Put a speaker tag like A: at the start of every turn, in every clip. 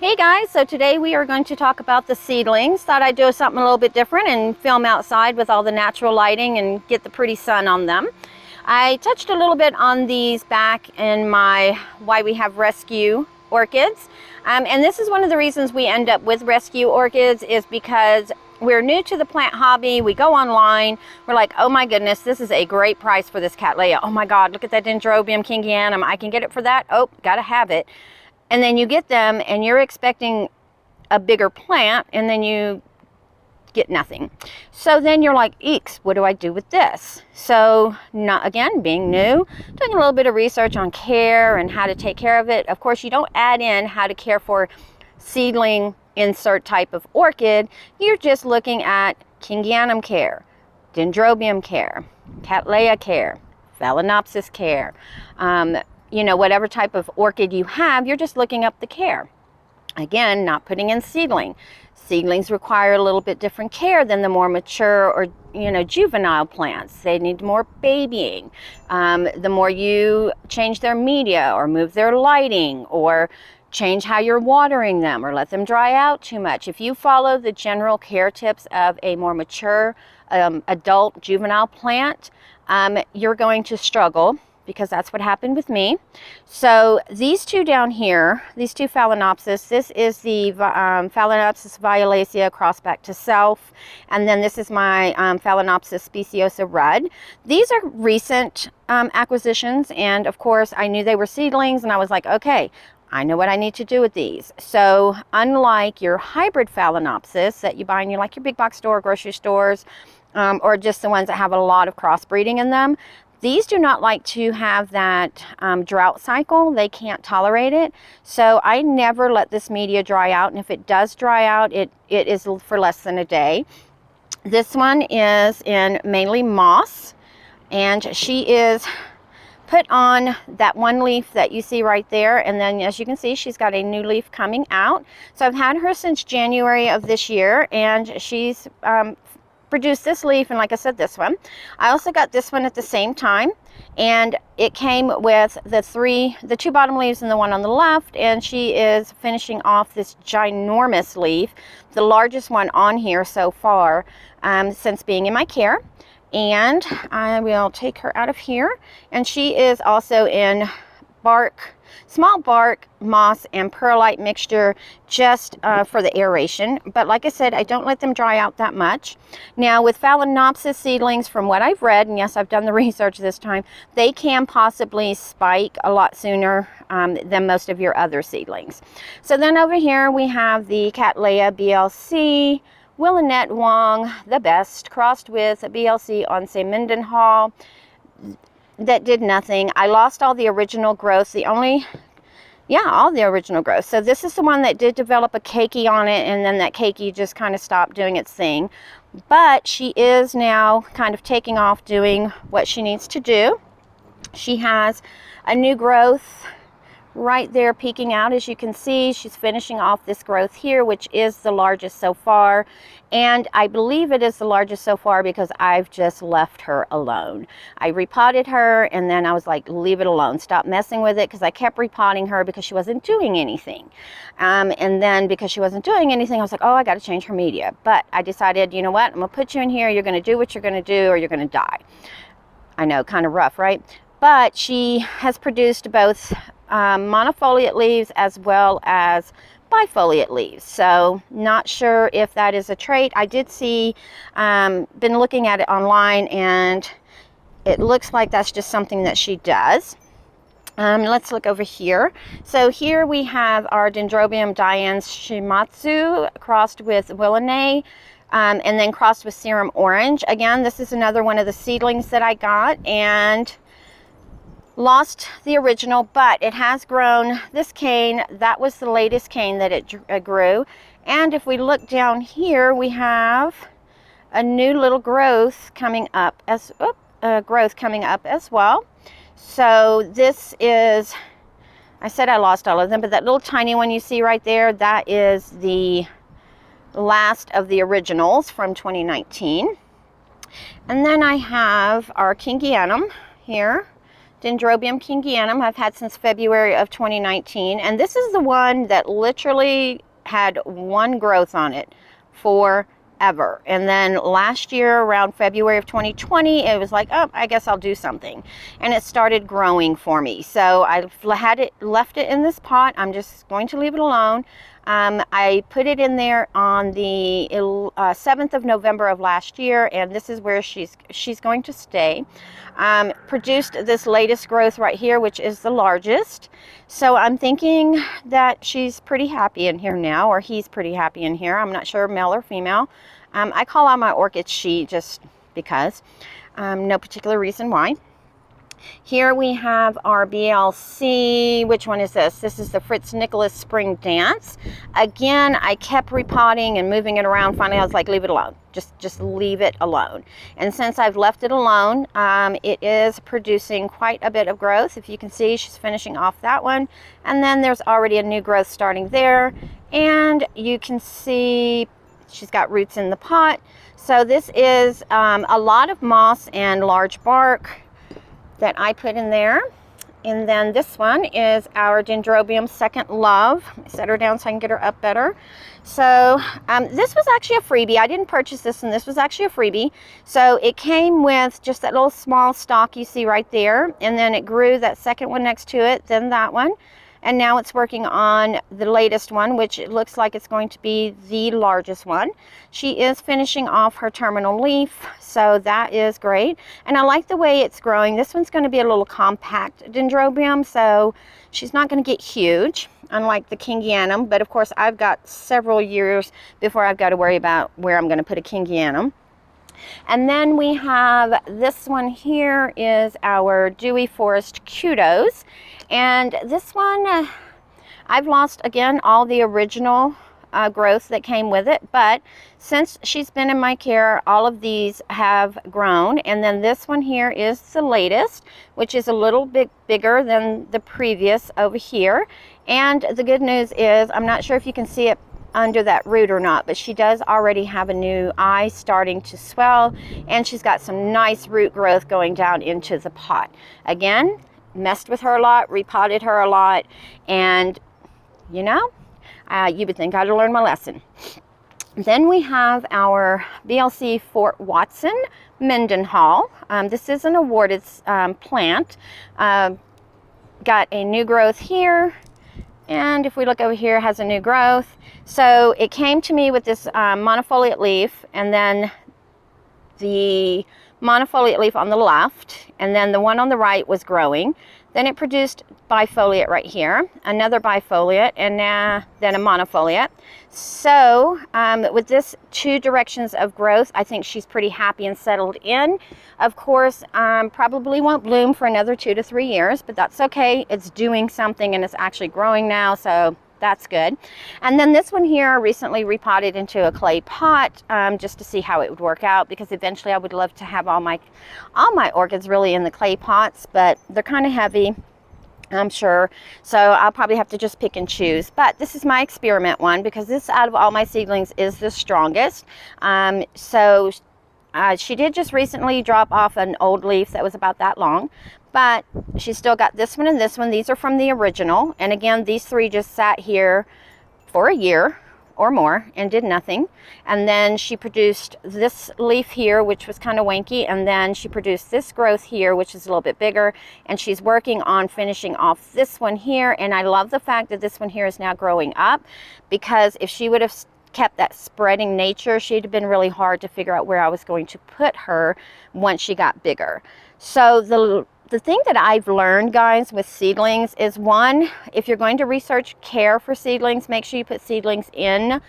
A: Hey guys, so today we are going to talk about the seedlings. Thought I'd do something a little bit different and film outside with all the natural lighting and get the pretty sun on them. I touched a little bit on these back in my Why We Have Rescue Orchids. And this is one of the reasons we end up with rescue orchids is because we're new to the plant hobby. We go online, we're like, oh my goodness, this is a great price for this Cattleya. Oh my God, look at that Dendrobium kingianum. I can get it for that. Oh, gotta have it. And then you get them and you're expecting a bigger plant and then you get nothing. So then you're like, eeks, what do I do with this? So again, being new, doing a little bit of research on care and how to take care of it. Of course, you don't add in how to care for seedling insert type of orchid. You're just looking at kingianum care, Dendrobium care, Cattleya care, Phalaenopsis care. You know, whatever type of orchid you have, you're just looking up the care. Again, not putting in seedling. Seedlings require a little bit different care than the more mature or, you know, juvenile plants. They need more babying. The more you change their media or move their lighting or change how you're watering them or let them dry out too much. If you follow the general care tips of a more mature adult juvenile plant, you're going to struggle, because that's what happened with me. So these two down here, these two Phalaenopsis, this is the Phalaenopsis violacea crossed back to self, and then this is my Phalaenopsis speciosa rudd. These are recent acquisitions, and of course I knew they were seedlings, and I was like, okay, I know what I need to do with these. So unlike your hybrid Phalaenopsis that you buy in your big box store, grocery stores, or just the ones that have a lot of crossbreeding in them, these do not like to have that drought cycle. They can't tolerate it. So I never let this media dry out. And if it does dry out, it is for less than a day. This one is in mainly moss. And she is put on that one leaf that you see right there. And then as you can see, she's got a new leaf coming out. So I've had her since January of this year. And she's produced this leaf, and like I said, this one. I also got this one at the same time, and it came with the two bottom leaves and the one on the left, and she is finishing off this ginormous leaf, the largest one on here so far since being in my care. And I will take her out of here, and she is also in bark, small bark, moss, and perlite mixture just for the aeration. But like I said, I don't let them dry out that much. Now with Phalaenopsis seedlings, from what I've read, and yes, I've done the research this time, they can possibly spike a lot sooner than most of your other seedlings. So then over here we have the Cattleya BLC, Williette Wong, the best, crossed with BLC on say Mendenhall. That did nothing. I lost all the original growth. All the original growth. So this is the one that did develop a cakey on it, and then that cakey just kind of stopped doing its thing. But she is now kind of taking off, doing what she needs to do. She has a new growth right there peeking out. As you can see, she's finishing off this growth here, which is the largest so far. And I believe it is the largest so far because I've just left her alone. I repotted her, and then I was like, leave it alone. Stop messing with it, because I kept repotting her because she wasn't doing anything. And then because she wasn't doing anything, I was like, oh, I got to change her media. But I decided, you know what? I'm going to put you in here. You're going to do what you're going to do, or you're going to die. I know, kind of rough, right? But she has produced both monofoliate leaves as well as bifoliate leaves. So not sure if that is a trait. I did see, been looking at it online, and it looks like that's just something that she does. Let's look over here. So here we have our Dendrobium Diane's Shimazu crossed with Walanae, and then crossed with Sirum Orange. Again, this is another one of the seedlings that I got, and lost the original, but it has grown. This cane, that was the latest cane that it grew. And if we look down here, we have a new little growth coming up as well. So this is, I said I lost all of them, but that little tiny one you see right there, that is the last of the originals from 2019. And then I have our kingianum here Dendrobium kingianum I've had since February of 2019, and this is the one that literally had one growth on it forever. And then last year around February of 2020, it was like, oh, I guess I'll do something, and it started growing for me. So I left it in this pot. I'm just going to leave it alone. I put it in there on the 7th of November of last year, and this is where she's going to stay. Produced this latest growth right here, which is the largest. So I'm thinking that she's pretty happy in here now, or he's pretty happy in here. I'm not sure, male or female. I call out my orchid she just because. No particular reason why. Here we have our BLC. Which one is this? This is the Fritz Nicholaus Spring Dance. Again, I kept repotting and moving it around. Finally, I was like, leave it alone. Just leave it alone. And since I've left it alone, it is producing quite a bit of growth. If you can see, she's finishing off that one. And then there's already a new growth starting there. And you can see she's got roots in the pot. So this is a lot of moss and large bark that I put in there. And then this one is our Dendrobium Second Love. Set her down so I can get her up better. So this was actually a freebie. I didn't purchase this, and this was actually a freebie. So it came with just that little small stalk you see right there, and then it grew that second one next to it, then that one. And now it's working on the latest one, which it looks like it's going to be the largest one. She is finishing off her terminal leaf, so that is great. And I like the way it's growing. This one's going to be a little compact dendrobium, so she's not going to get huge, unlike the kingianum. But of course, I've got several years before I've got to worry about where I'm going to put a kingianum. And then we have this one here is our Dewey Forest Kudos. And this one, I've lost, again, all the original growth that came with it. But since she's been in my care, all of these have grown. And then this one here is the latest, which is a little bit bigger than the previous over here. And the good news is, I'm not sure if you can see it under that root or not, but she does already have a new eye starting to swell, and she's got some nice root growth going down into the pot. Again, messed with her a lot, repotted her a lot, and you know, you would think I'd have learned my lesson. Then we have our BLC Fort Watson Mendenhall. This is an awarded plant. Got a new growth here, and if we look over here, it has a new growth. So it came to me with this monofoliate leaf, and then the monofoliate leaf on the left, and then the one on the right was growing. Then it produced bifoliate right here, another bifoliate, and then a monofoliate. So with this two directions of growth, I think she's pretty happy and settled in. Of course, probably won't bloom for another 2 to 3 years, but that's okay. It's doing something, and it's actually growing now, so that's good. And then this one here, I recently repotted into a clay pot just to see how it would work out, because eventually I would love to have all my orchids really in the clay pots, but they're kind of heavy, I'm sure, so I'll probably have to just pick and choose. But this is my experiment one, because this out of all my seedlings is the strongest. So she did just recently drop off an old leaf that was about that long, but she's still got this one and this one. These are from the original, and again, these three just sat here for a year or more and did nothing. And then she produced this leaf here, which was kind of wanky, and then she produced this growth here, which is a little bit bigger, and she's working on finishing off this one here. And I love the fact that this one here is now growing up, because if she would have kept that spreading nature, she'd have been really hard to figure out where I was going to put her once she got bigger. So the thing that I've learned, guys, with seedlings is, one, if you're going to research care for seedlings, make sure you put seedlings in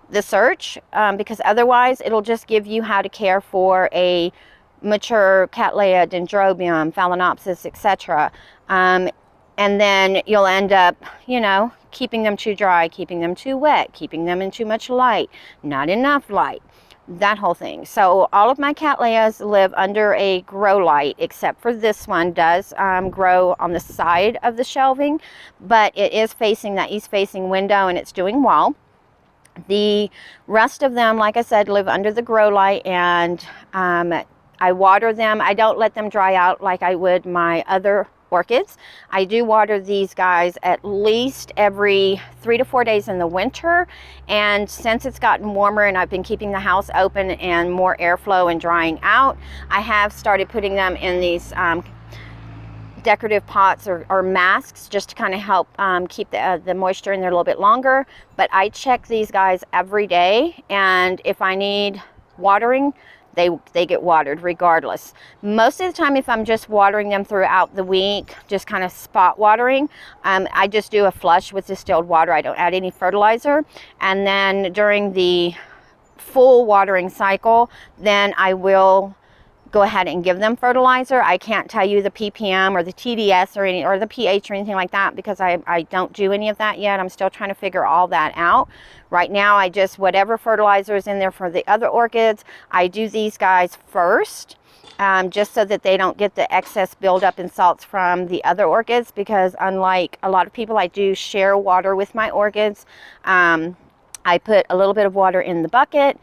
A: the search, because otherwise it'll just give you how to care for a mature Cattleya, Dendrobium, Phalaenopsis, etc. And then you'll end up, you know, keeping them too dry, keeping them too wet, keeping them in too much light, not enough light, that whole thing. So all of my Cattleyas live under a grow light, except for this one does grow on the side of the shelving, but it is facing that east facing window, and it's doing well. The rest of them, like I said, live under the grow light, and I water them. I don't let them dry out like I would my other orchids. I do water these guys at least every 3 to 4 days in the winter, and since it's gotten warmer and I've been keeping the house open and more airflow and drying out, I have started putting them in these decorative pots or masks, just to kind of help keep the moisture in there a little bit longer. But I check these guys every day, and if I need watering, they get watered regardless. Most of the time, if I'm just watering them throughout the week, just kind of spot watering, I just do a flush with distilled water. I don't add any fertilizer. And then during the full watering cycle, then I will go ahead and give them fertilizer. I can't tell you the ppm or the TDS or the pH or anything like that, because I don't do any of that yet. I'm still trying to figure all that out. Right now, I just, whatever fertilizer is in there for the other orchids, I do these guys first, just so that they don't get the excess buildup in salts from the other orchids, because unlike a lot of people, I do share water with my orchids. I put a little bit of water in the bucket,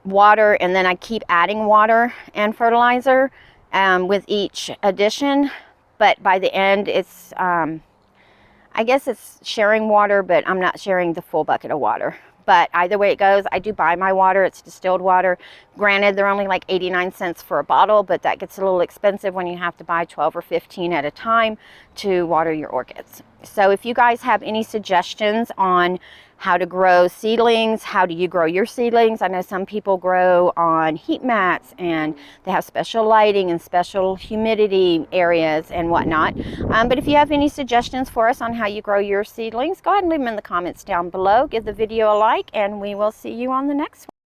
A: and then I keep adding water and fertilizer with each addition. But by the end, it's I guess it's sharing water, but I'm not sharing the full bucket of water. But either way it goes, I do buy my water. It's distilled water. Granted, they're only like 89 cents for a bottle, but that gets a little expensive when you have to buy 12 or 15 at a time to water your orchids. So if you guys have any suggestions on how to grow seedlings, how do you grow your seedlings? I know some people grow on heat mats, and they have special lighting and special humidity areas and whatnot. But if you have any suggestions for us on how you grow your seedlings, go ahead and leave them in the comments down below. Give the video a like, and we will see you on the next one.